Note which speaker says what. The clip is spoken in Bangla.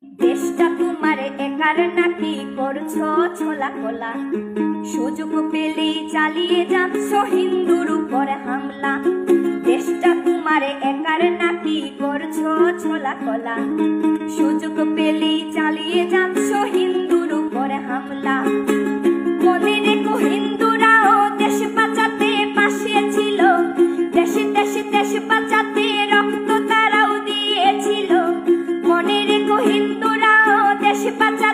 Speaker 1: দেশটা তোমার একার নাকি করছো ছোলা কোলা, সুযোগ পেলেই চালিয়ে যাচ্ছ হিন্দুর উপর হামলা। দেশটা তোমার একার নাকি করছো ছোলা কোলা, সুযোগ পেলেই চালিয়ে যাচ্ছ হিন্দুর উপর হামলা। মনে রেখো হিন্দুরাও দেশ বাঁচাতে পাশে ছিল, দেশে দেশে দেশ বাঁচাতে রক্ত তারাও দিয়েছিল। মনে রেখো হিন্দুরাও দেশ বাঁচাতে